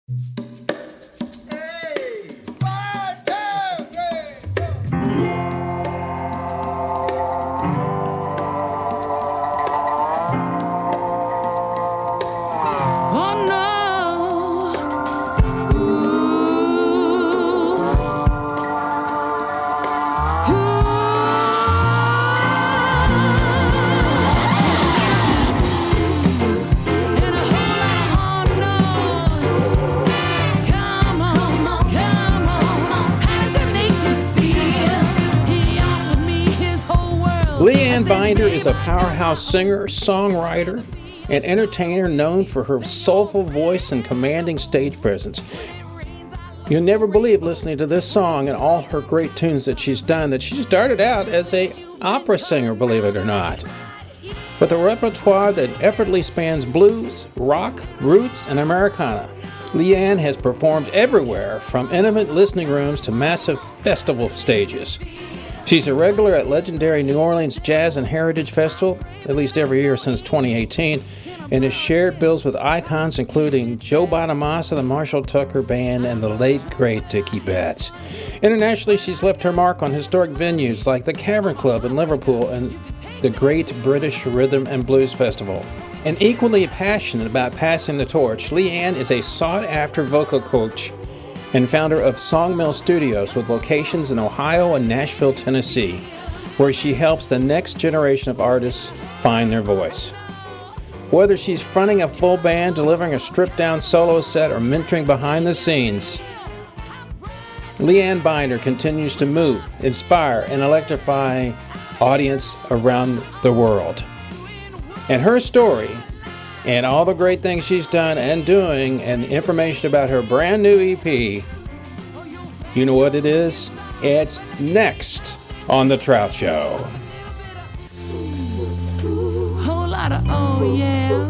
Hey, 1, 2, 3, 4. Oh no. Leanne Binder is a powerhouse singer, songwriter, and entertainer known for her soulful voice and commanding stage presence. You'll never believe listening to this song and all her great tunes that she's done that she started out as an opera singer, believe it or not. With a repertoire that effortlessly spans blues, rock, roots, and Americana, Leanne has performed everywhere from intimate listening rooms to massive festival stages. She's a regular at legendary New Orleans Jazz and Heritage Festival, at least every year since 2018, and has shared bills with icons including Joe Bonamassa, the Marshall Tucker Band, and the late, great Dickey Betts. Internationally, she's left her mark on historic venues like the Cavern Club in Liverpool and the Great British Rhythm and Blues Festival. And equally passionate about passing the torch, Leanne is a sought-after vocal coach and founder of SongMill Studios with locations in Ohio and Nashville, Tennessee, where she helps the next generation of artists find their voice. Whether she's fronting a full band, delivering a stripped-down solo set, or mentoring behind the scenes, Leanne Binder continues to move, inspire, and electrify audience around the world. And her story and all the great things she's done and doing and information about her brand new EP, you know what it is? It's next on The Trout Show. Whole lot of oh yeah.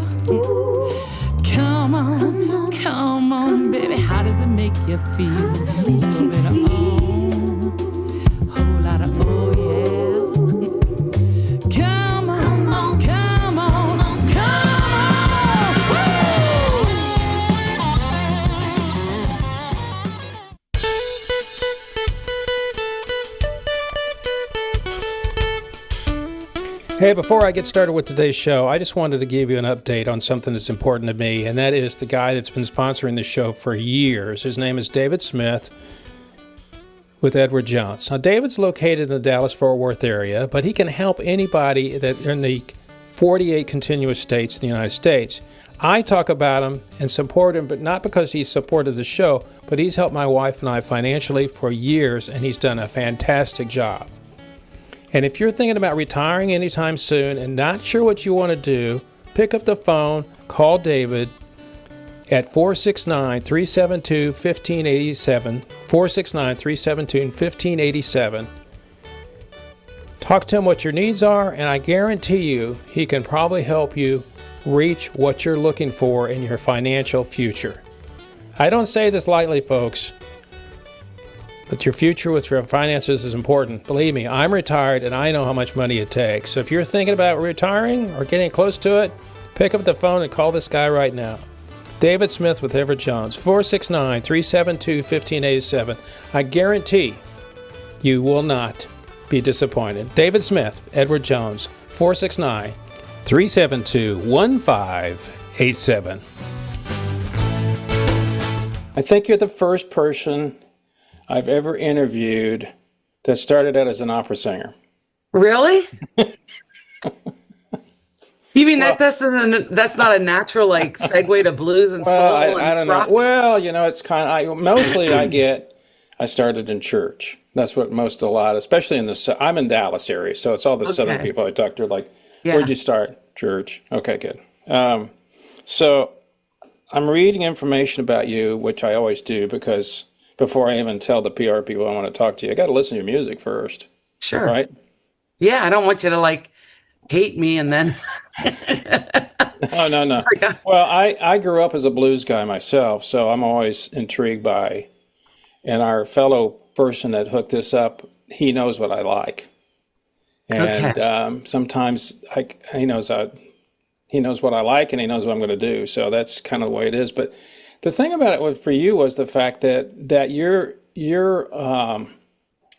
Come on, baby. How does it make you feel? A little bit of oh, whole lot of oh yeah. Come on, come on, come on. Woo! Hey, before I get started with today's show, I just wanted to give you an update on something that's important to me, and that is the guy that's been sponsoring the show for years. His name is David Smith with Edward Jones. Now, David's located in the Dallas-Fort Worth area, but he can help anybody that in the 48 continuous states in the United States. I talk about him and support him, but not because he's supported the show, but he's helped my wife and I financially for years, and he's done a fantastic job. And if you're thinking about retiring anytime soon and not sure what you want to do, pick up the phone, call David at 469-372-1587, 469-372-1587. Talk to him what your needs are, and I guarantee you he can probably help you reach what you're looking for in your financial future. I don't say this lightly, folks, but your future with your finances is important. Believe me, I'm retired and I know how much money it takes. So if you're thinking about retiring or getting close to it, pick up the phone and call this guy right now. David Smith with Edward Jones, 469-372-1587. I guarantee you will not be disappointed. David Smith, Edward Jones, 469-372-1587. I think you're the first person I've ever interviewed that started out as an opera singer. Really? You mean that's not a natural like segue to blues and soul? I don't know. Well, you know, it's kind of I started in church. That's what a lot, especially in I'm in Dallas area, so it's all the Southern people I talk to. Like, where'd you start? Church. Okay, good. So I'm reading information about you, which I always do because before I even tell the PR people I want to talk to you, I got to listen to your music first. Sure. Right? Yeah, I don't want you to like hate me and then. No. Well, I grew up as a blues guy myself, so I'm always intrigued by, and our fellow person that hooked this up, he knows what I like. And sometimes he knows what I like and he knows what I'm going to do. So that's kind of the way it is. But The thing about it was for you was the fact that your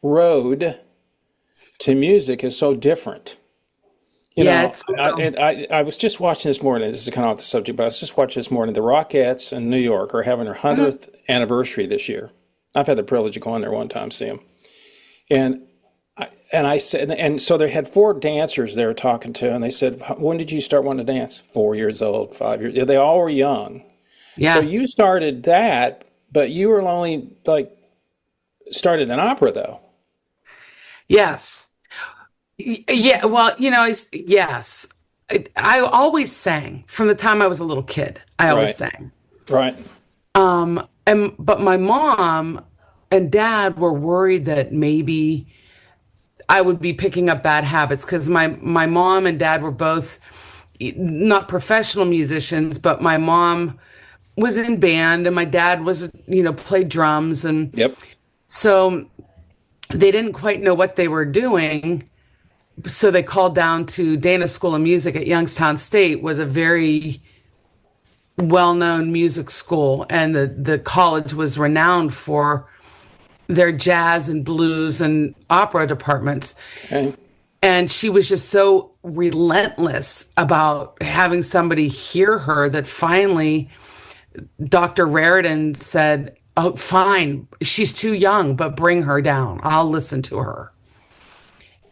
road to music is so different. You know, I was just watching this morning. This is kind of off the subject, but I was just watching this morning. The Rockettes in New York are having their 100th anniversary this year. I've had the privilege of going there one time, see them, and I said, and so they had 4 dancers they were talking to, and they said, "When did you start wanting to dance?" 4 years old, 5 years. Yeah, they all were young. Yeah. So you started that, but you were only started an opera though. Yes. Yeah, well, yes. I always sang from the time I was a little kid. I always sang. Right. But my mom and dad were worried that maybe I would be picking up bad habits because my mom and dad were both not professional musicians, but my mom was in band and my dad was, played drums. And so they didn't quite know what they were doing. So they called down to Dana School of Music at Youngstown State, was a very well-known music school. And the college was renowned for their jazz and blues and opera departments. Okay. And she was just so relentless about having somebody hear her that finally Dr. Raridan said, "Oh, fine, she's too young, but bring her down. I'll listen to her."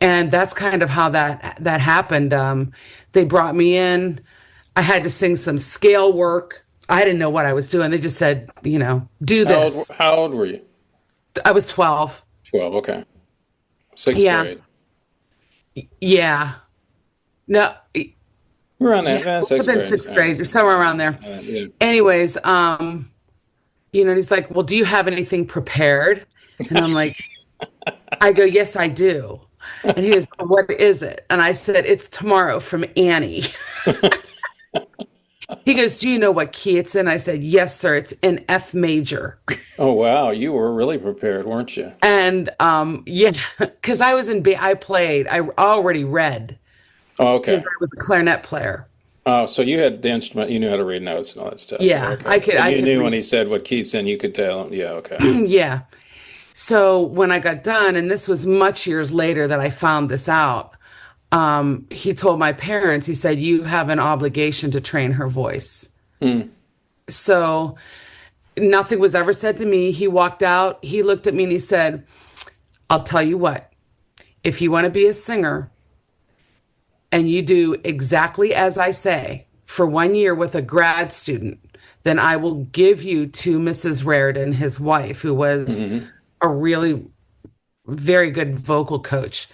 And that's kind of how that happened. They brought me in. I had to sing some scale work. I didn't know what I was doing. They just said, do this. How old were you? I was 12. 12, okay. Sixth grade. Yeah. No. We're on that. Yeah, sixth grade, somewhere around there. Yeah. Anyways, and he's like, "Well, do you have anything prepared?" And I'm like, I go, "Yes, I do." And he goes, "What is it?" And I said, "It's Tomorrow from Annie." He goes, "Do you know what key it's in?" I said, "Yes, sir. It's in F major." Oh, wow. You were really prepared, weren't you? And because I was I already read. Oh, okay. Because I was a clarinet player. Oh, so you had the instrument, you knew how to read notes and all that stuff. Yeah, okay. I could. So you knew read. When he said what key's in, you could tell him. Yeah, okay. Yeah. So when I got done, and this was much years later that I found this out, he told my parents, he said, "You have an obligation to train her voice." So nothing was ever said to me. He walked out, he looked at me and he said, "I'll tell you what, if you want to be a singer and you do exactly as I say for 1 year with a grad student, then I will give you to Mrs. Raridan, his wife, who was a really very good vocal coach."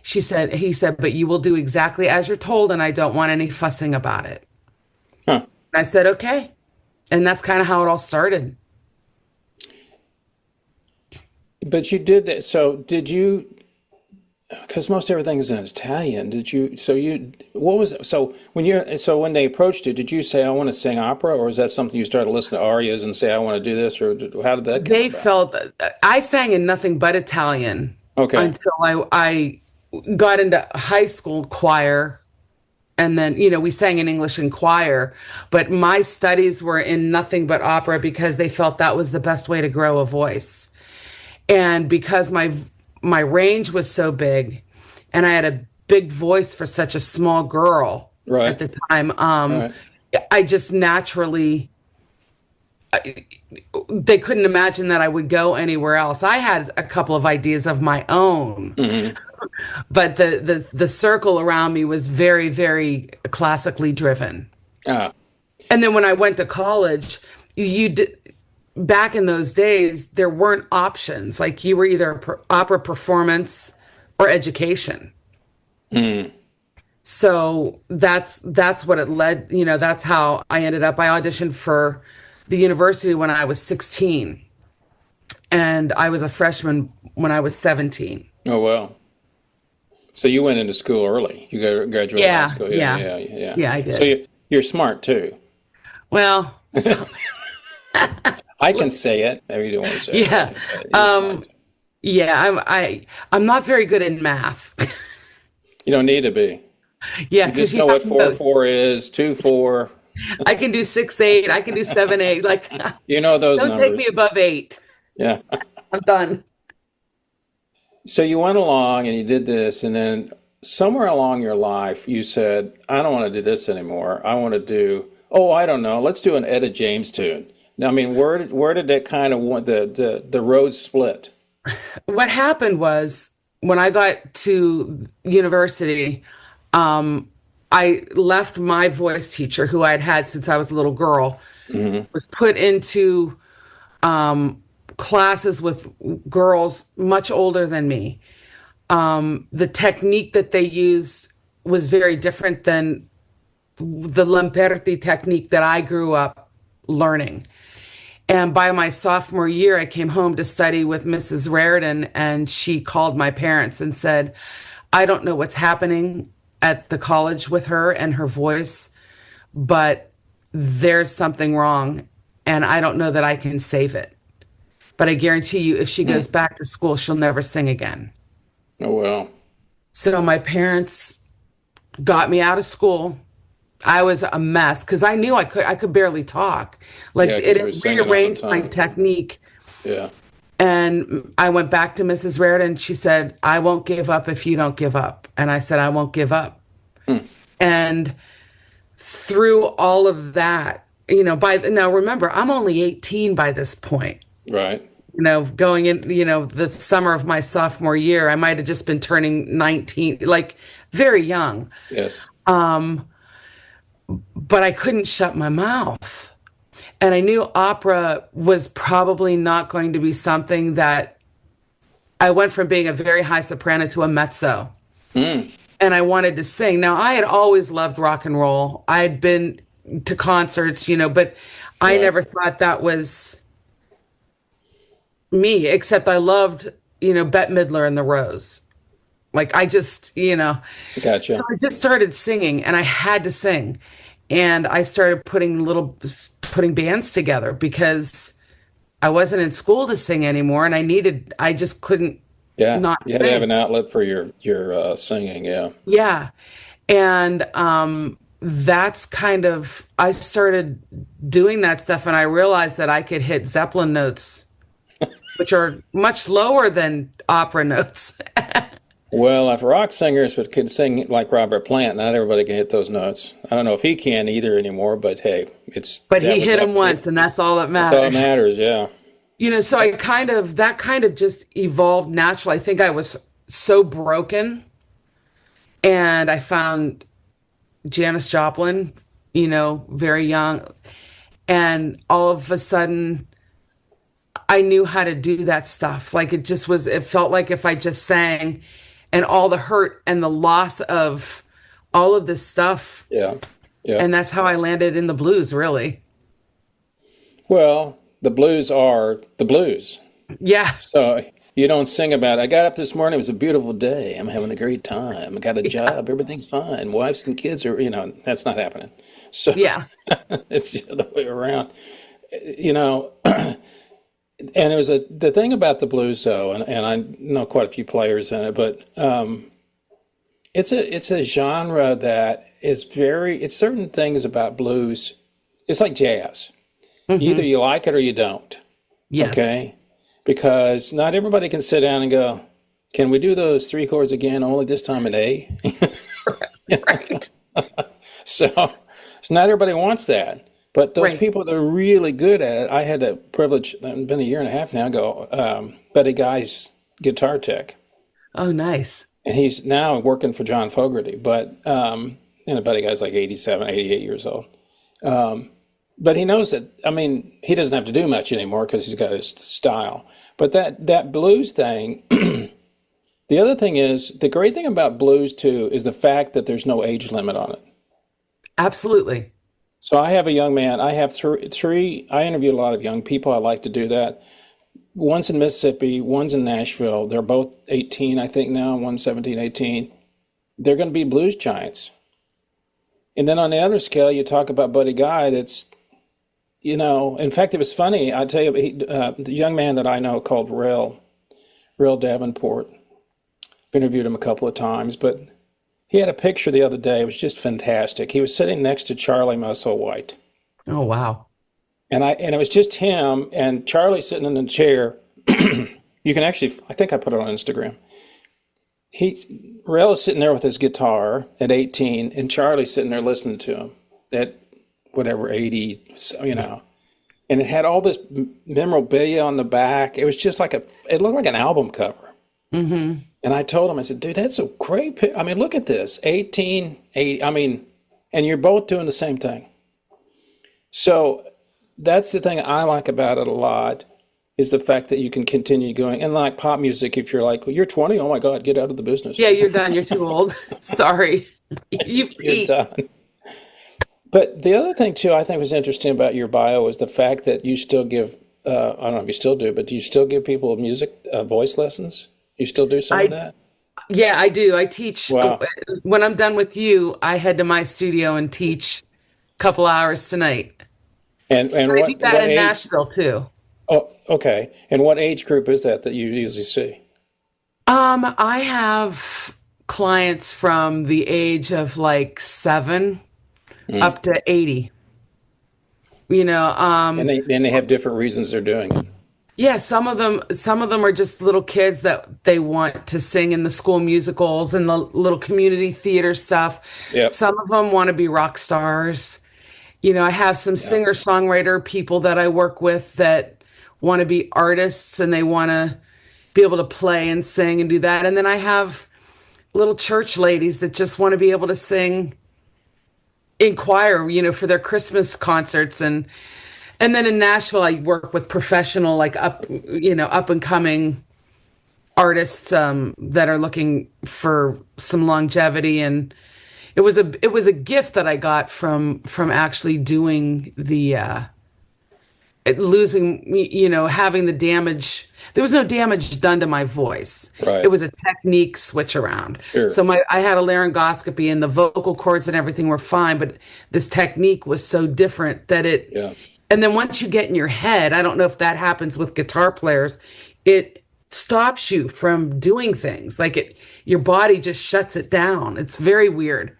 He said, "But you will do exactly as you're told, and I don't want any fussing about it." Huh. I said, "Okay." And that's kind of how it all started. But you did that. So did you, because most everything is in Italian, when they approached you, did you say, "I want to sing opera," or is that something you started listening to arias and say, "I want to do this," or how did that come about? Felt, I sang in nothing but Italian. Okay. Until I got into high school choir, and then, we sang in English in choir, but my studies were in nothing but opera because they felt that was the best way to grow a voice. And because my range was so big and I had a big voice for such a small girl at the time, I just naturally, they couldn't imagine that I would go anywhere else. I had a couple of ideas of my own, but the circle around me was very, very classically driven. And then when I went to college, back in those days, there weren't options. Like, you were either opera performance or education. So that's what it led. That's how I ended up. I auditioned for the university when I was 16, and I was a freshman when I was 17. Oh, wow. So you went into school early. You graduated high school. Yeah, I did. So you're smart too. Well, I can say it. Maybe you don't want to say it. Yeah. I'm not very good in math. You don't need to be. Yeah. You just know what 4-4 is, 2-4. I can do 6/8. I can do 7/8. Like, You know those don't numbers. take me above 8. Yeah. I'm done. So you went along and you did this, and then somewhere along your life, you said, I don't want to do this anymore. I want to do, oh, I don't know, let's do an Etta James tune. Now, I mean, where did that kind of the road split? What happened was when I got to university, I left my voice teacher, who I'd had since I was a little girl, was put into classes with girls much older than me. The technique that they used was very different than the Lamperti technique that I grew up learning. And by my sophomore year, I came home to study with Mrs. Raridan, and she called my parents and said, I don't know what's happening at the college with her and her voice, but there's something wrong, and I don't know that I can save it. But I guarantee you, if she goes back to school, she'll never sing again. Oh, well. So my parents got me out of school. I was a mess because I knew I could barely talk. Like, Yeah, 'cause you were it singing all the rearranged my time. technique. Yeah. And I went back to Mrs. Raridan. She said, I won't give up if you don't give up. And I said, I won't give up. And through all of that, now remember, I'm only 18 by this point. Right. Going in, the summer of my sophomore year, I might have just been turning 19, like very young. Yes. But I couldn't shut my mouth. And I knew opera was probably not going to be something that I went from being a very high soprano to a mezzo. And I wanted to sing. Now, I had always loved rock and roll. I had been to concerts, but I never thought that was me, except I loved, Bette Midler and the Rose. Like, I just, Gotcha. So I just started singing, and I had to sing. And I started putting bands together because I wasn't in school to sing anymore, and I just couldn't Yeah. not You had to have sing. an outlet for your singing. Yeah. Yeah. And that's kind of, I started doing that stuff, and I realized that I could hit Zeppelin notes, which are much lower than opera notes. Well, if rock singers could sing like Robert Plant, not everybody can hit those notes. I don't know if he can either anymore, but hey, But he hit them once, and that's all that That's all that matters. matters. Yeah. So that kind of just evolved naturally. I think I was so broken, and I found Janis Joplin, very young, and all of a sudden I knew how to do that stuff. Like, it felt like if I just sang, and all the hurt and the loss of all of this stuff. Yeah. Yeah. And that's how I landed in the blues, really. Well, the blues are the blues. Yeah. So you don't sing about, I got up this morning, it was a beautiful day. I'm having a great time. I got a job. Everything's fine. Wives and kids are, that's not happening. So Yeah. it's the other way around. And it was the thing about the blues, though, and I know quite a few players in it, but it's a genre that is it's certain things about blues. It's like jazz. Either you like it or you don't. Yes. Okay? Because not everybody can sit down and go, can we do those three chords again, only this time in A? Right. So not everybody wants that. But those Right. people that are really good at it, I had the privilege, it's been a year and a half now ago, Buddy Guy's guitar tech. Oh, nice. And he's now working for John Fogerty. But, Buddy Guy's like 87, 88 years old. But he knows that, he doesn't have to do much anymore because he's got his style. But that blues thing, the other thing is, the great thing about blues, too, is the fact that there's no age limit on it. Absolutely. So I have a young man. I have three. I interview a lot of young people. I like to do that. One's in Mississippi. One's in Nashville. They're both 18, I think now. One's 17, 18. They're going to be blues giants. And then on the other scale, you talk about Buddy Guy. That's, in fact, it was funny. I tell you, the young man that I know called Rail Davenport. I've interviewed him a couple of times, but He had a picture the other day. It was just fantastic. He was sitting next to Charlie Musselwhite. Oh, wow. And it was just him and Charlie sitting in the chair. You can actually, I think I put it on Instagram. Rel is sitting there with his guitar at 18, and Charlie's sitting there listening to him at whatever, 80, And it had all this memorabilia on the back. It was just it looked like an album cover. Mm-hmm. And I told him, I said, dude, that's a great picture. I mean, look at this, 18, 80. I mean, and you're both doing the same thing. So that's the thing I like about it a lot, is the fact that you can continue going. And like pop music, if you're like, well, you're 20, oh my God, get out of the business. Yeah, you're done. You're too old. Sorry. You're done. But the other thing too, I think was interesting about your bio is the fact that you still give, I don't know if you still do, but do you still give people music, voice lessons? You still do some of that? Yeah, I do. I teach. Wow. When I'm done with you, I head to my studio and teach a couple hours tonight. And I what, do that what in age? Nashville too. Oh, okay. And what age group is that you usually see? I have clients from the age of like 7 up to 80. And they have different reasons they're doing it. Yeah, some of them are just little kids that they want to sing in the school musicals and the little community theater stuff. Yep. Some of them want to be rock stars. I have some singer-songwriter people that I work with that want to be artists and they want to be able to play and sing and do that. And then I have little church ladies that just want to be able to sing in choir, for their Christmas concerts. And then in Nashville, I work with professional, like up and coming artists that are losing for some longevity. And it was a gift that I got from actually doing the having the damage. There was no damage done to my voice. Right. It was a technique switch around. Sure. So I had a laryngoscopy and the vocal cords and everything were fine, but this technique was so different that it. Yeah. And then once you get in your head, I don't know if that happens with guitar players, it stops you from doing things. Like your body just shuts it down. It's very weird.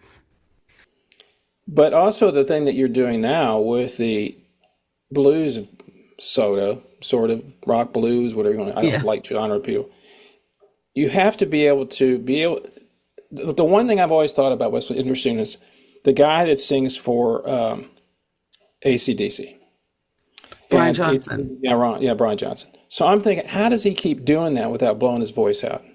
But also the thing that you're doing now with the blues sort of rock blues, whatever you want. I don't like genre people. You have to be able. The one thing I've always thought about what's interesting is the guy that sings for AC/DC. Brian Johnson. Brian Johnson. So I'm thinking, how does he keep doing that without blowing his voice out?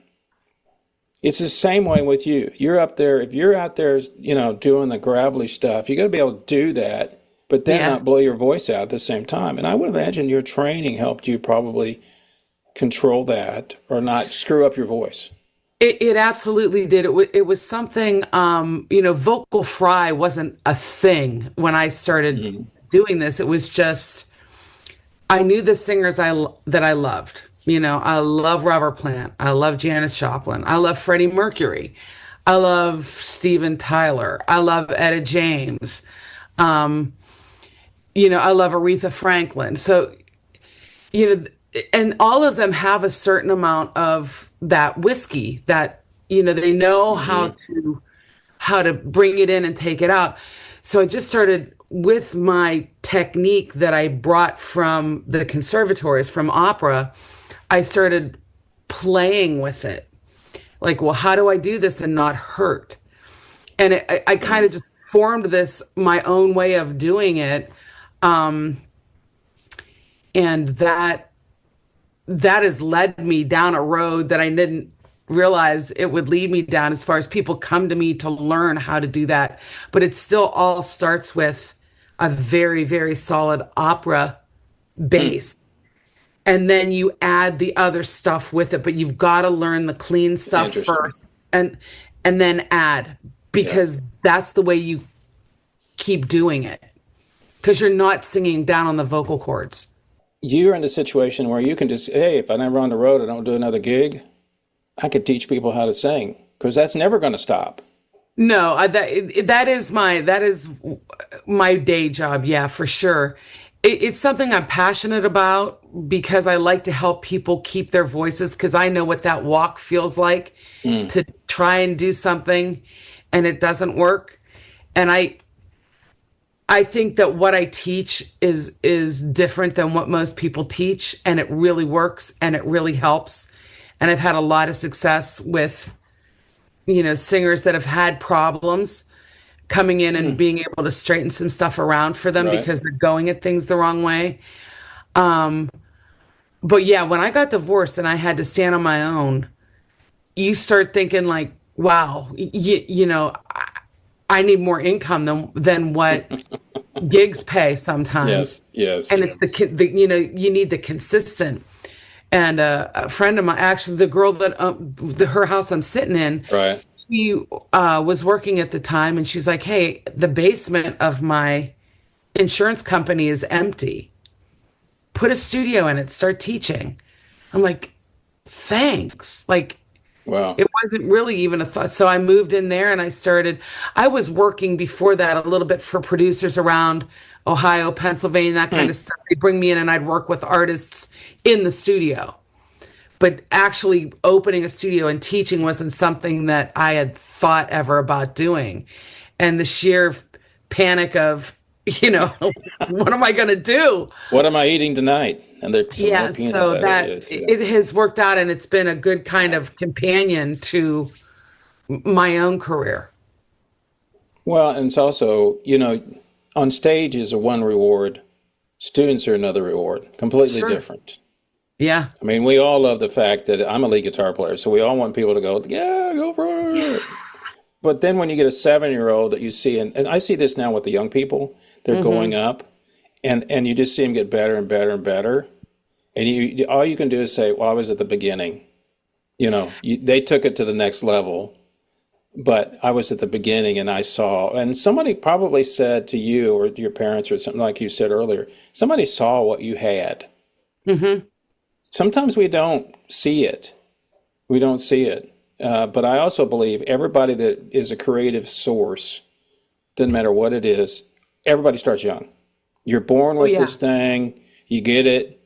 It's the same way with you. You're up there. If you're out there, doing the gravelly stuff, you got to be able to do that, but then not blow your voice out at the same time. And I would imagine your training helped you probably control that or not screw up your voice. It absolutely did. It was something. Vocal fry wasn't a thing when I started doing this. It was just. I knew the singers that I loved. I love Robert Plant. I love Janis Joplin. I love Freddie Mercury. I love Steven Tyler. I love Etta James. I love Aretha Franklin. So, and all of them have a certain amount of that whiskey that, they know how to bring it in and take it out. So I just started with my technique that I brought from the conservatories, from opera. I started playing with it. Like, well, how do I do this and not hurt? And I kind of just formed this, my own way of doing it. And that has led me down a road that I didn't realize it would lead me down, as far as people come to me to learn how to do that. But it still all starts with a very, very solid opera base. And then you add the other stuff with it, but you've got to learn the clean stuff first and then add, because that's the way you keep doing it, because you're not singing down on the vocal cords. You're in a situation where you can just, hey, if I'm ever on the road, I don't do another gig, I could teach people how to sing, because that's never going to stop. No, that is my day job. Yeah, for sure. It's something I'm passionate about, because I like to help people keep their voices, because I know what that walk feels like to try and do something and it doesn't work. And I think that what I teach is different than what most people teach, and it really works and it really helps. And I've had a lot of success with, singers that have had problems coming in and being able to straighten some stuff around for them because they're going at things the wrong way. But yeah, when I got divorced and I had to stand on my own, you start thinking like, wow, I need more income than what gigs pay sometimes. Yes. And it's you need the consistent. And a friend of mine, actually the girl that, her house I'm sitting in, right. She was working at the time, and she's like, hey, the basement of my insurance company is empty. Put a studio in it, start teaching. I'm like, thanks. Like, wow. It wasn't really even a thought. So I moved in there and I was working before that a little bit for producers around Ohio, Pennsylvania, that kind of stuff. They'd bring me in and I'd work with artists in the studio. But actually opening a studio and teaching wasn't something that I had thought ever about doing. And the sheer panic of, what am I going to do? What am I eating tonight? And there's some more peanut so butter. It has worked out, and it's been a good kind of companion to my own career. Well, and it's also, on stage is a one reward. Students are another reward, completely different. Yeah. I mean, we all love the fact that I'm a lead guitar player, so we all want people to go, yeah, go for it. Yeah. But then when you get a 7-year-old that you see, and I see this now with the young people, they're going up, and you just see them get better and better and better. And all you can do is say, well, I was at the beginning. They took it to the next level, but I was at the beginning and I saw, and somebody probably said to you or to your parents or something like you said earlier, somebody saw what you had. Mm-hmm. Sometimes we don't see it. We don't see it. But I also believe everybody that is a creative source, doesn't matter what it is, everybody starts young. You're born with this thing, you get it,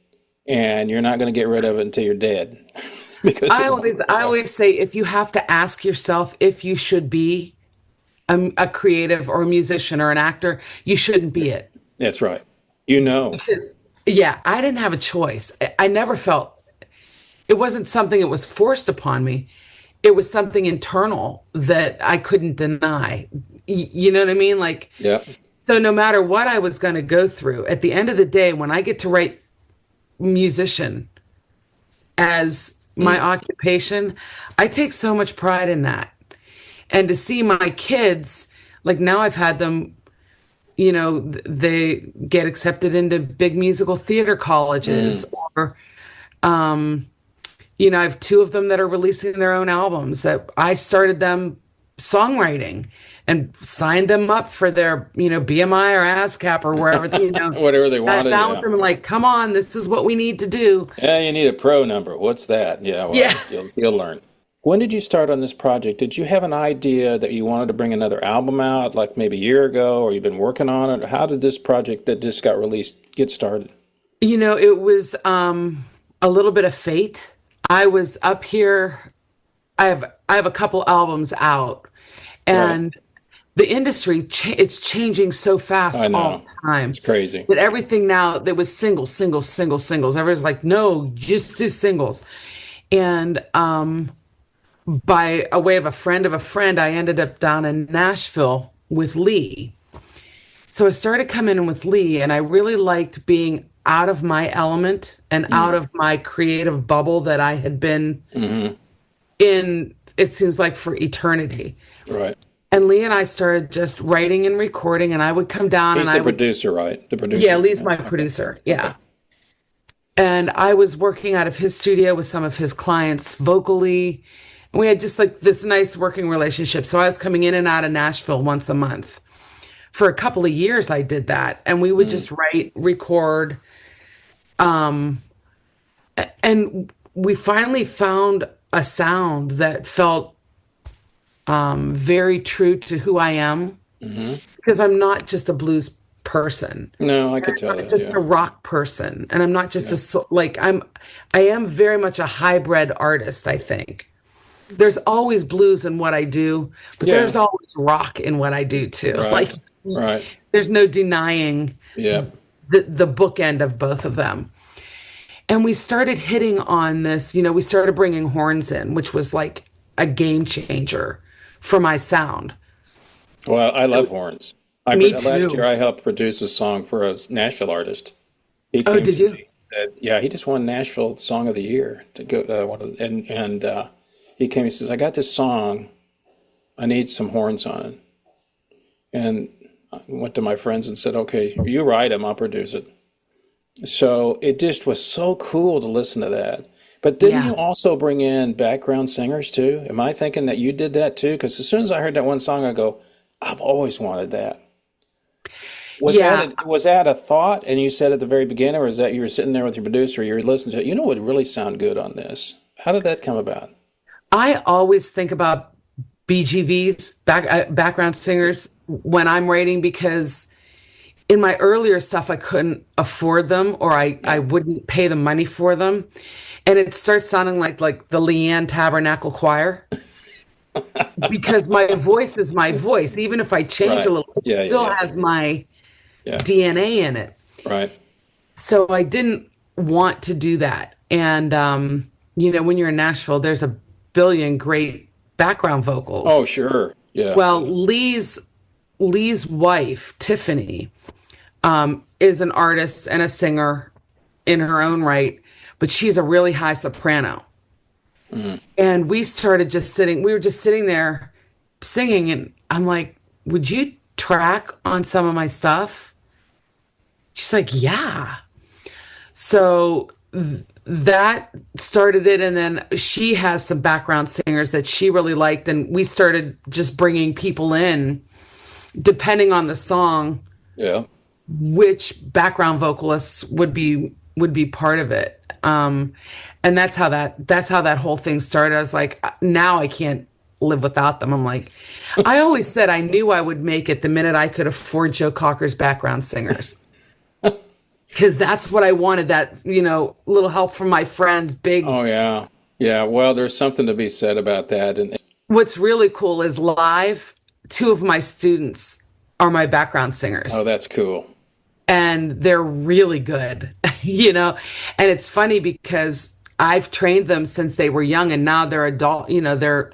and you're not going to get rid of it until you're dead. Because I always say, if you have to ask yourself if you should be a creative or a musician or an actor, you shouldn't be it. That's right. Because, I didn't have a choice. I never felt, it wasn't something that was forced upon me. It was something internal that I couldn't deny. You know what I mean? Like, yeah. So no matter what I was going to go through, at the end of the day, when I get to write musician as my occupation, I take so much pride in that. And to see my kids, like now I've had them, they get accepted into big musical theater colleges or, I have 2 of them that are releasing their own albums that I started them songwriting and signed them up for their, BMI or ASCAP or wherever, whatever they wanted. I found them like, come on, this is what we need to do. Yeah, you need a pro number. What's that? Yeah, you'll learn. When did you start on this project? Did you have an idea that you wanted to bring another album out, like maybe a year ago, or you've been working on it? How did this project that just got released get started? It was a little bit of fate. I was up here. I have a couple albums out, and the industry it's changing so fast all the time. It's crazy. But everything now there was singles. Everyone's like, no, just do singles. And by a way of a friend, I ended up down in Nashville with Lee. So I started coming in with Lee, and I really liked being out of my element and out of my creative bubble that I had been in, it seems like, for eternity. Right. And Lee and I started just writing and recording, and I would come down. He's and the producer, right? The producer. Yeah, Lee's my producer. Yeah. Okay. And I was working out of his studio with some of his clients vocally. And we had just like this nice working relationship. So I was coming in and out of Nashville once a month. For a couple of years, I did that. And we would just write, record. And we finally found a sound that felt very true to who I am. Because I'm not just a blues person. No, I could tell I'm not just a rock person, and I'm not just I am very much a hybrid artist, I think. there's always blues in what I do, but Yeah. there's always rock in what I do too. Right. Like, Right. there's no denying Yeah. the bookend of both of them. And we started hitting on this, we started bringing horns in, which was like a game changer for my sound. Well, I love horns. Me Last too. year, I helped produce a song for a Nashville artist. He Oh, came did to you? me. Yeah, he just won Nashville Song of the Year to go. He came. He says, "I got this song. I need some horns on it." And I went to my friends and said, "Okay, you write them. I'll produce it." So it just was so cool to listen to that. But didn't Yeah. you also bring in background singers too? Am I thinking that you did that too? Because as soon as I heard that one song, I go, "I've always wanted that." Yeah. Was that a thought, and you said at the very beginning, or is that you were sitting there with your producer, you were listening to it, what would really sound good on this? How did that come about? I always think about BGVs, background singers, when I'm writing, because in my earlier stuff, I couldn't afford them, or I wouldn't pay the money for them. And it starts sounding like the Leanne Tabernacle Choir. Because my voice is my voice. Even if I change Right. a little, it Yeah, still yeah. has my Yeah, DNA in it. right. So I didn't want to do that. And, when you're in Nashville, there's a billion great background vocals. Oh, sure. Yeah. Well, Lee's wife, Tiffany, is an artist and a singer in her own right, but she's a really high soprano. And we were just sitting there singing, and I'm like, would you track on some of my stuff? She's like, yeah. So that started it. And then she has some background singers that she really liked. And we started just bringing people in, depending on the song, Yeah. which background vocalists would be part of it. And that's how that whole thing started. I was like, now I can't live without them. I'm like, I always said I knew I would make it the minute I could afford Joe Cocker's background singers. Because that's what I wanted, that, little help from my friends, big. Oh, yeah. Yeah. Well, there's something to be said about that. And What's really cool is live, two of my students are my background singers. oh, that's cool. And they're really good, and it's funny because I've trained them since they were young, and now they're adult, they're,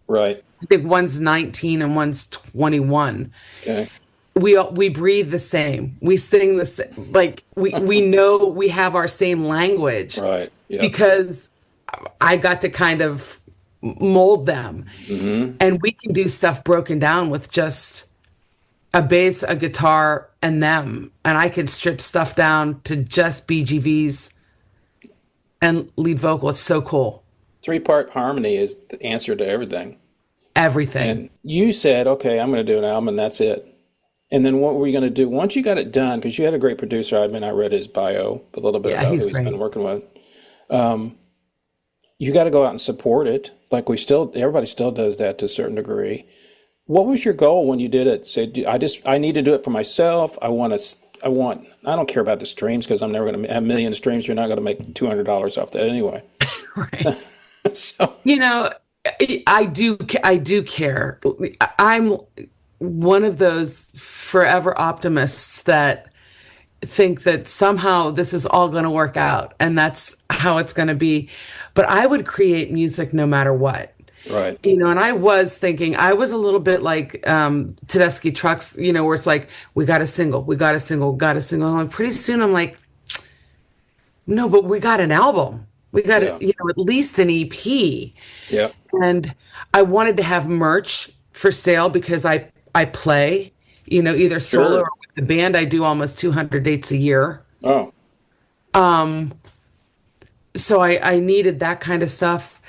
Right. I think one's 19 and one's 21. Okay. We breathe the same. We sing the same. Like we know we have our same language. Right. Yeah. Because I got to kind of mold them. Mm-hmm. And we can do stuff broken down with just a bass, a guitar, and them. And I can strip stuff down to just BGVs and lead vocal. It's so cool. 3-part harmony is the answer to everything. Everything. And you said, okay, I'm going to do an album and that's it. And then what were you going to do? Once you got it done, because you had a great producer, I read his bio a little bit Yeah, about he's who he's great. been working with. You got to go out and support it. Like everybody still does that to a certain degree. What was your goal when you did it? Say, I need to do it for myself. I don't care about the streams because I'm never going to have a million streams. You're not going to make $200 off that anyway. Right. So, I do care. I'm one of those forever optimists that think that somehow this is all going to work out and that's how it's going to be. But I would create music no matter what. right. And I was thinking, I was a little bit like Tedeschi Trucks, where it's like, we got a single. And like, pretty soon I'm like, no, but we got an album. We got, Yeah. at least an EP. Yeah. And I wanted to have merch for sale because I play, either solo Sure. or with the band. I do almost 200 dates a year. Oh, So I needed that kind of stuff.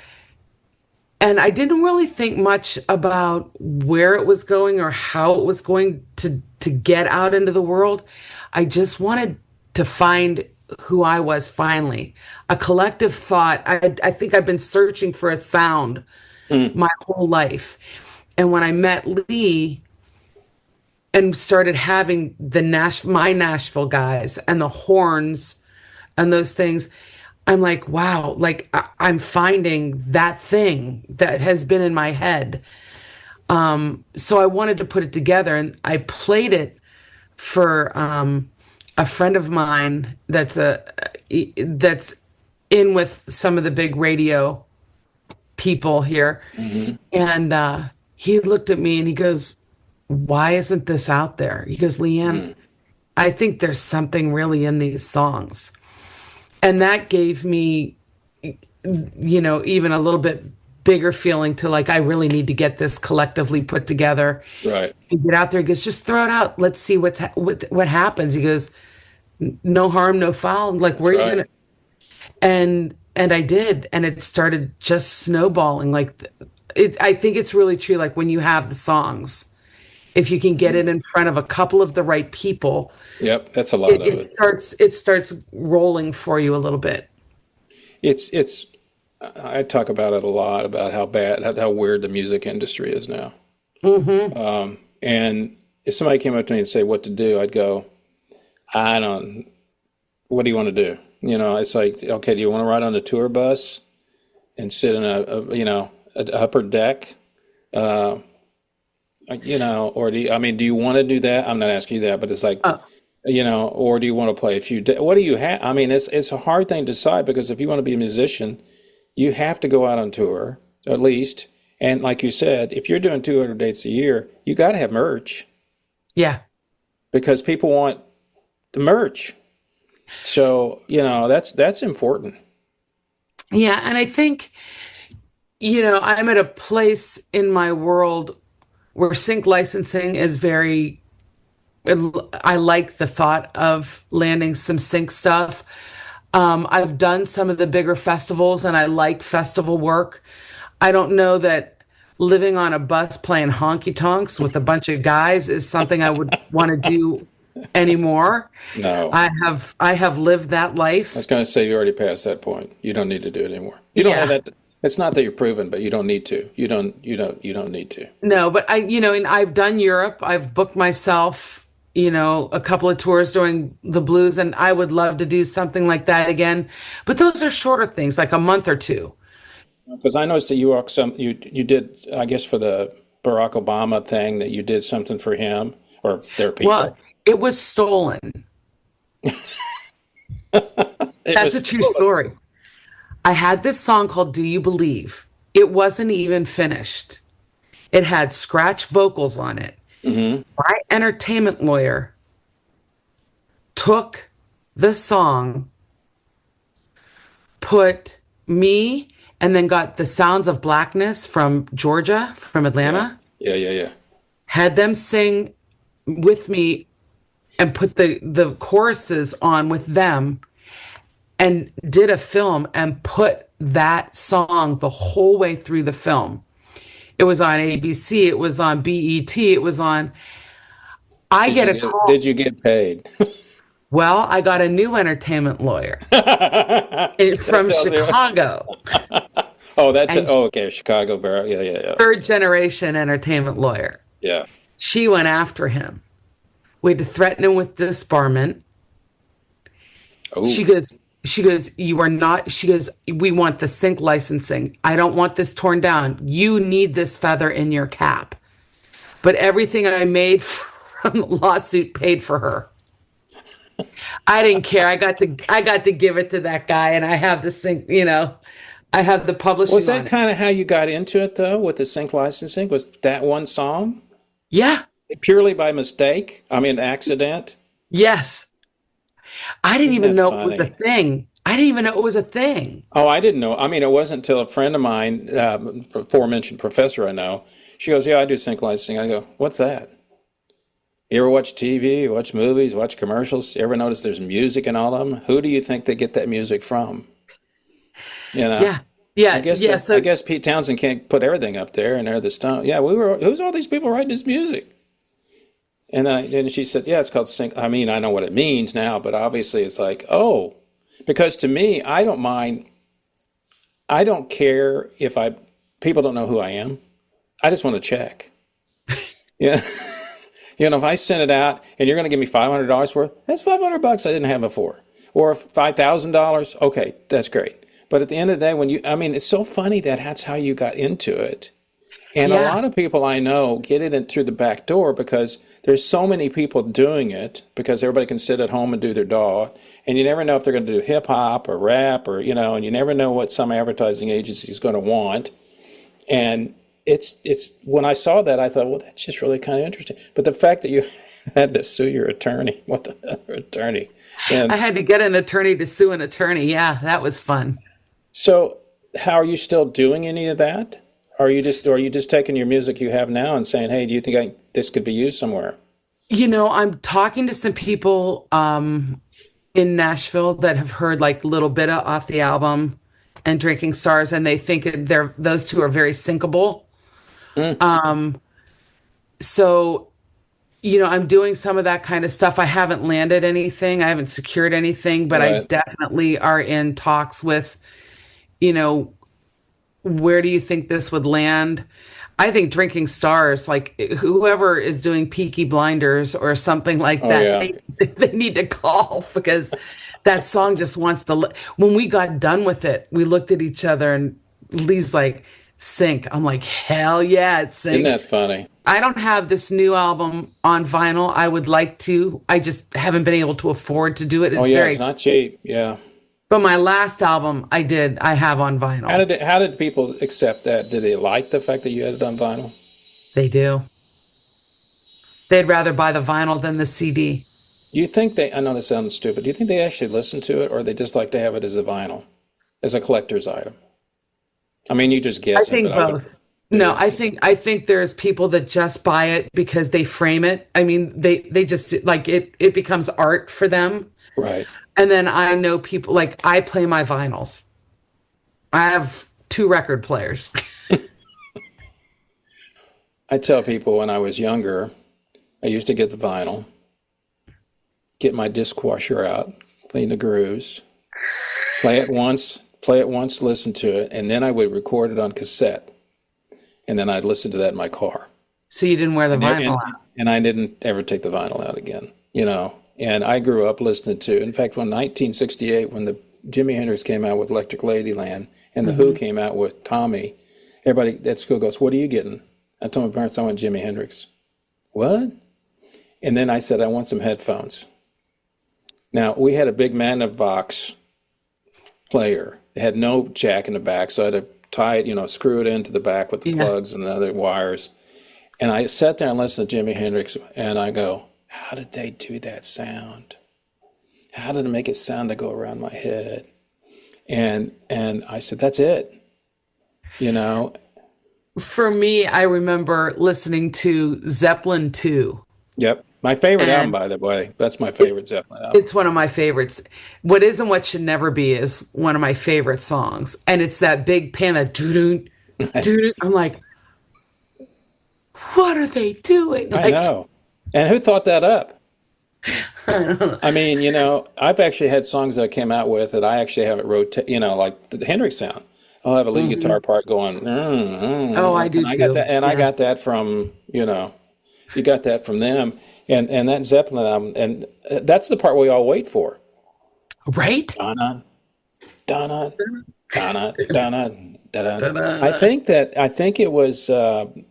And I didn't really think much about where it was going or how it was going to get out into the world. I just wanted to find who I was finally. A collective thought. I think I've been searching for a sound my whole life. And when I met Lee and started having my Nashville guys and the horns and those things, I'm like, wow, like I'm finding that thing that has been in my head. So I wanted to put it together, and I played it for a friend of mine that's in with some of the big radio people here, and he looked at me and he goes, "Why isn't this out there?" He goes, "Leanne, I think there's something really in these songs," and that gave me, even a little bit bigger feeling to like, I really need to get this collectively put together. Right. And get out there. He goes, "Just throw it out. Let's see what happens." He goes, "No harm, no foul." I'm like, where are you right. gonna? And I did, and it started just snowballing. Like, I think it's really true. Like when you have the songs, if you can get it in front of a couple of the right people, Yep, that's a lot of it. It starts rolling for you a little bit. It's I talk about it a lot about how weird the music industry is now. And if somebody came up to me and say what to do, I'd go, what do you want to do? It's like, okay, do you want to ride on a tour bus and sit in an upper deck? Or do you want to do that? I'm not asking you that, but it's like, or do you want to play a few what do you have? I mean, it's a hard thing to decide, because if you want to be a musician, you have to go out on tour, at least. And like you said, if you're doing 200 dates a year, you got to have merch. Yeah. Because people want the merch. So, that's important. Yeah. And I think, I'm at a place in my world where sync licensing is I like the thought of landing some sync stuff. I've done some of the bigger festivals, and I like festival work. I don't know that living on a bus playing honky tonks with a bunch of guys is something I would want to do anymore. No. I have lived that life. I was going to say, you already passed that point. You don't need to do it anymore. You don't have that. It's not that you're proven, but you don't need to. You don't need to. No, but and I've done Europe. I've booked myself, a couple of tours doing the blues, and I would love to do something like that again. But those are shorter things, like a month or two. Because I noticed that you did, I guess, for the Barack Obama thing, that you did something for him or their people. Well, it was stolen. That's a true story. I had this song called "Do You Believe?" It wasn't even finished. It had scratch vocals on it. My entertainment lawyer took the song, put me, and then got the Sounds of Blackness from Georgia, from Atlanta. Yeah. Had them sing with me and put the choruses on with them, and did a film and put that song the whole way through the film. It was on ABC. It was on BET. It was on. Did you get paid? Well, I got a new entertainment lawyer from Chicago. Okay, Chicago Barrow. Yeah. Third generation entertainment lawyer. Yeah. She went after him. We had to threaten him with disbarment. Oh. She goes, "You are not," she goes, "We want the sync licensing. I don't want this torn down. You need this feather in your cap." But everything I made from the lawsuit paid for her. I didn't care. I got to give it to that guy, and I have the sync, I have the publishing. Was that kind of how you got into it, though, with the sync licensing? Was that one song? Yeah. Purely by mistake? I mean, accident? Yes. I didn't even know it was a thing. Oh, I didn't know. I mean, it wasn't until a friend of mine, aforementioned professor I know, she goes, "Yeah, I do sync licensing." I go, "What's that?" You ever watch TV, watch movies, watch commercials? You ever notice there's music in all of them? Who do you think they get that music from? Yeah. I guess Pete Townsend can't put everything up there, and they're the Stone. Yeah, who's all these people writing this music? And she said, "Yeah, it's called sync." I mean, I know what it means now, but obviously it's like, oh, because to me, I don't mind. I don't care if people don't know who I am. I just want to check. Yeah. If I send it out and you're going to give me $500 for it, that's $500 I didn't have before. or $5,000. Okay, that's great. But at the end of the day, it's so funny that that's how you got into it. And a lot of people I know get it in through the back door because there's so many people doing it because everybody can sit at home and do their DAW. And you never know if they're going to do hip hop or rap or, and you never know what some advertising agency is going to want. And it's when I saw that, I thought, well, that's just really kind of interesting. But the fact that you had to sue your attorney, what the other attorney? And I had to get an attorney to sue an attorney. Yeah, that was fun. So how are you still doing any of that? Or are you just taking your music you have now and saying, hey, do you think this could be used somewhere? I'm talking to some people in Nashville that have heard like Little Bit off the album and Drinking Stars, and they think those two are very syncable. So, I'm doing some of that kind of stuff. I haven't landed anything. I haven't secured anything, but I definitely are in talks with, where do you think this would land? I think Drinking Stars, like whoever is doing Peaky Blinders or something like that, they need to call because that song just wants to. When we got done with it, we looked at each other and Lee's like, sync. I'm like, hell yeah, it's sync. Isn't that funny? I don't have this new album on vinyl. I would like to. I just haven't been able to afford to do it. It's not cheap. Yeah. But my last album, I have on vinyl. How did people accept that? Did they like the fact that you had it on vinyl? They do. They'd rather buy the vinyl than the CD. Do you think I know this sounds stupid, do you think they actually listen to it, or they just like to have it as a vinyl, as a collector's item? I mean, you just guess. I think both. No, I think there's people that just buy it because they frame it. I mean, they just like it becomes art for them. Right. And then I know people, like, I play my vinyls. I have 2 record players. I tell people when I was younger, I used to get the vinyl, get my disc washer out, clean the grooves, play it once, listen to it, and then I would record it on cassette. And then I'd listen to that in my car. So you didn't wear the vinyl out? And I didn't ever take the vinyl out again, And I grew up listening to, in fact, when 1968, when the Jimi Hendrix came out with Electric Ladyland and the Who came out with Tommy, everybody at school goes, what are you getting? I told my parents I want Jimi Hendrix. What? And then I said, I want some headphones. Now, we had a big Magnavox player. It had no jack in the back, so I had to tie it, screw it into the back with the plugs and the other wires. And I sat there and listened to Jimi Hendrix, and I go, how did they do that sound? How did it make it sound to go around my head? And I said, that's it. For me, I remember listening to Zeppelin 2. Yep. My favorite album, by the way. That's my favorite Zeppelin album. It's one of my favorites. What Is and What Should Never Be is one of my favorite songs. And it's that big pan of doo-doo, doo-doo. I'm like, what are they doing? I know. And who thought that up? I mean, I've actually had songs that I came out with that I actually have it rotate, like the Hendrix sound. I'll have a lead guitar part going. Oh, I do and too. I got that, and I got that from, you got that from them. And that Zeppelin album, and that's the part we all wait for. Right? Donna, Donna, Donna, Donna, Donna. I think it was, and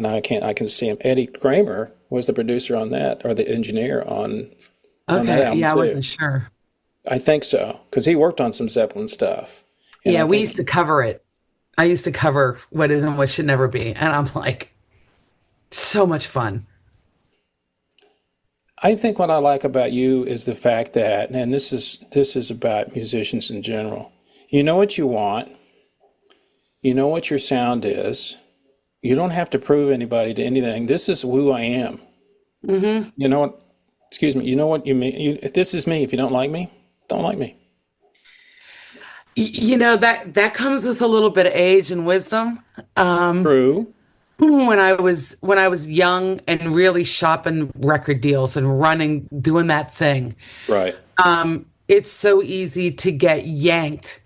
I can see him. Eddie Kramer was the producer on that, or the engineer on that album I too. wasn't sure. I think so, because he worked on some Zeppelin stuff. And we used to cover it. I used to cover What Is and What Should Never Be, and I'm like, so much fun. I think what I like about you is the fact that, and this is about musicians in general, you know what you want, you know what your sound is, you don't have to prove anybody to anything. This is who I am. Mm-hmm. You know what? Excuse me. You know what you mean? This is me. If you don't like me, don't like me. That comes with a little bit of age and wisdom. True. When I was young and really shopping record deals and doing that thing, right? It's so easy to get yanked.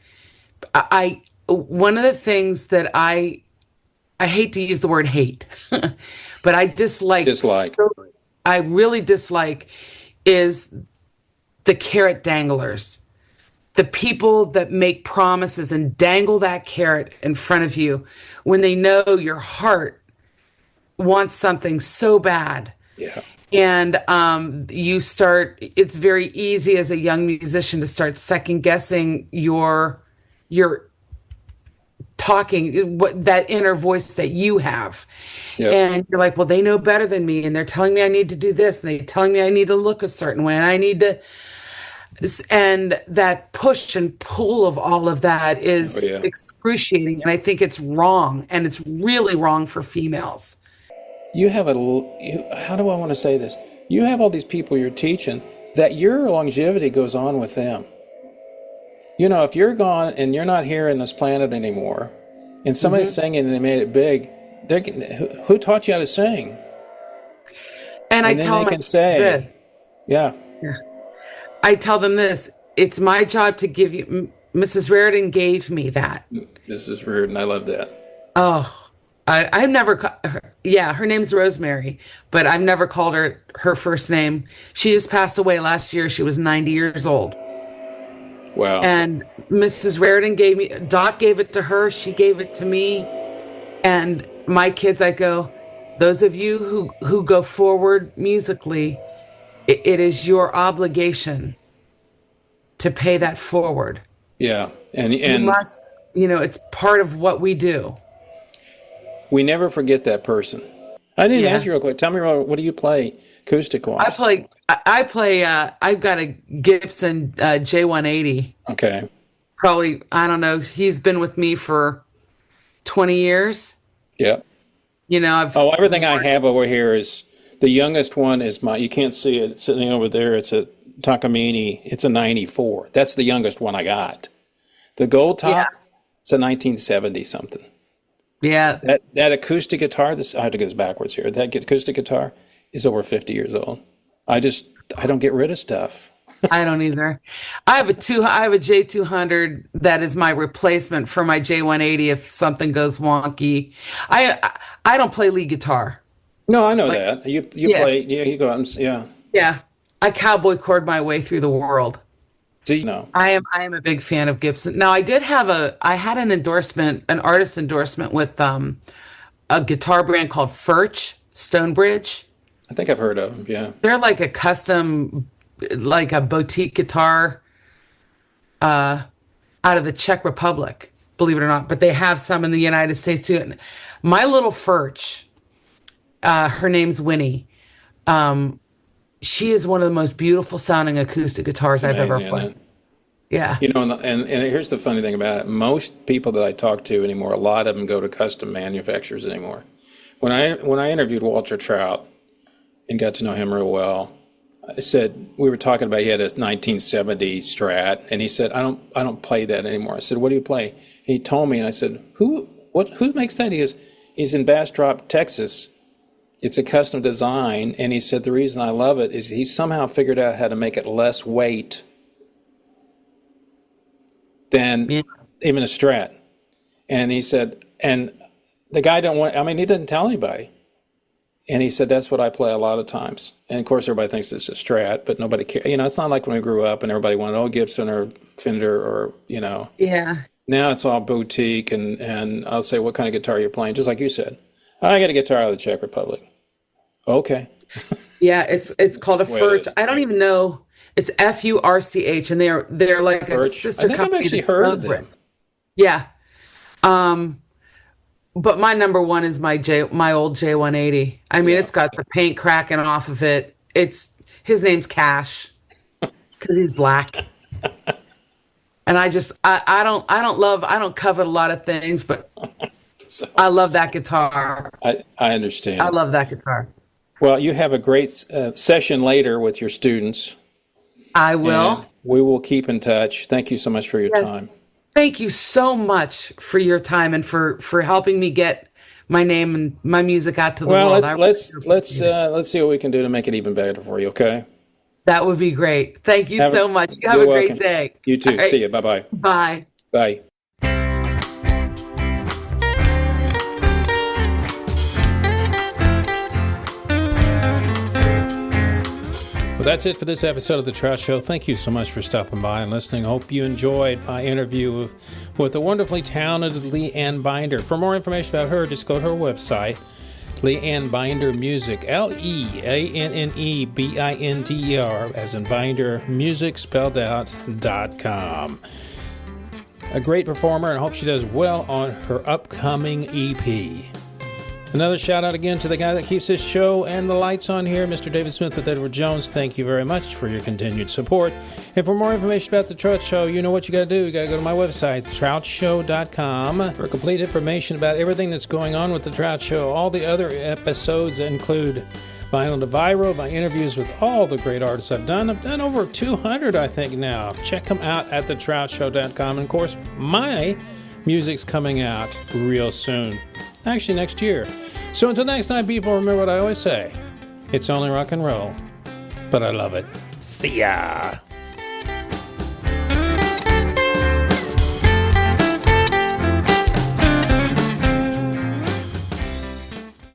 One of the things that I hate to use the word hate, but I dislike. I really dislike is the carrot danglers, the people that make promises and dangle that carrot in front of you when they know your heart wants something so bad. Yeah. And it's very easy as a young musician to start second guessing your talking, that inner voice that you have. Yep. And you're like, well, they know better than me, and they're telling me I need to do this, and they're telling me I need to look a certain way, and I need to, and that push and pull of all of that is excruciating. And I think it's wrong, and it's really wrong for females. You have how do I want to say this? You have all these people you're teaching that your longevity goes on with them. You know, if you're gone and you're not here in this planet anymore, and somebody's singing and they made it big, who taught you how to sing? And I then tell they them can say, yeah. I tell them this: it's my job to give you. Mrs. Reardon gave me that. Mrs. Reardon, I love that. Oh, I've never. Her name's Rosemary, but I've never called her first name. She just passed away last year. She was 90 years old. Wow. And Mrs. Reardon Doc gave it to her. She gave it to me. And my kids, I go, those of you who go forward musically, it is your obligation to pay that forward. Yeah. And you must, it's part of what we do. We never forget that person. I didn't ask you real quick. Tell me, what do you play acoustic-wise? I play, I've got a Gibson J180. Okay. Probably, I don't know, he's been with me for 20 years. Yep. Everything I have over here is, the youngest one is you can't see it, it's sitting over there. It's a Takamine. It's a 94. That's the youngest one I got. The gold top, it's a 1970 something. Yeah. That acoustic guitar, I have to get this backwards here. That acoustic guitar is over 50 years old. I don't get rid of stuff. I don't either. I have a J200 that is my replacement for my J180 if something goes wonky. I don't play lead guitar. No, I know that. You play, you go out and, Yeah. I cowboy chord my way through the world. Do you know? I am a big fan of Gibson. Now, I had an endorsement, an artist endorsement with a guitar brand called Furch, Stonebridge. I think I've heard of them, yeah. They're like a custom, like a boutique guitar out of the Czech Republic, believe it or not. But they have some in the United States too. And my little Furch, her name's Winnie. She is one of the most beautiful sounding acoustic guitars I've ever played. Yeah. And here's the funny thing about it. Most people that I talk to anymore, a lot of them go to custom manufacturers anymore. When I interviewed Walter Trout and got to know him real well, I said, we were talking about, he had a 1970 Strat, and he said, I don't play that anymore. I said, what do you play? And he told me, and I said, who makes that? He goes, he's in Bastrop, Texas. It's a custom design, and he said the reason I love it is he somehow figured out how to make it less weight than even a Strat. And he said, and the guy he didn't tell anybody. And he said, that's what I play a lot of times. And of course, everybody thinks it's a Strat, but nobody cares. It's not like when we grew up and everybody wanted, Gibson or Fender or, Yeah. Now it's all boutique, and I'll say, what kind of guitar you're playing? Just like you said. I got a guitar out of the Czech Republic. Okay. Yeah, it's called a Furch. I don't even know. It's Furch, and they're like a sister company. I think I've actually heard of them. Yeah. But my number one is my old J180. I mean, it's got the paint cracking off of it. His name's Cash because he's black. And I don't covet a lot of things, but I love that guitar. I understand. I love that guitar. Well, you have a great session later with your students. I will. We will keep in touch. Thank you so much for your time. Thank you so much for your time and for helping me get my name and my music out to the world. Well, let's see what we can do to make it even better for you. Okay. That would be great. Thank you so much. You have a great day. You too. Right. See you. Bye-bye. Bye. Bye. Well, that's it for this episode of The Trout Show. Thank you so much for stopping by and listening. Hope you enjoyed my interview with the wonderfully talented Leanne Binder. For more information about her, just go to her website, Leanne Binder Music, LeAnneBinder, as in Binder Music, spelled out, .com. A great performer, and I hope she does well on her upcoming EP. Another shout out again to the guy that keeps this show and the lights on here, Mr. David Smith with Edward Jones. Thank you very much for your continued support. And for more information about The Trout Show, you know what you got to do. You got to go to my website, troutshow.com, for complete information about everything that's going on with The Trout Show. All the other episodes include Vinyl to Viral, my interviews with all the great artists I've done. I've done over 200, I think, now. Check them out at thetroutshow.com. And, of course, my music's coming out real soon. Actually, next year. So until next time, people, remember what I always say. It's only rock and roll, but I love it. See ya!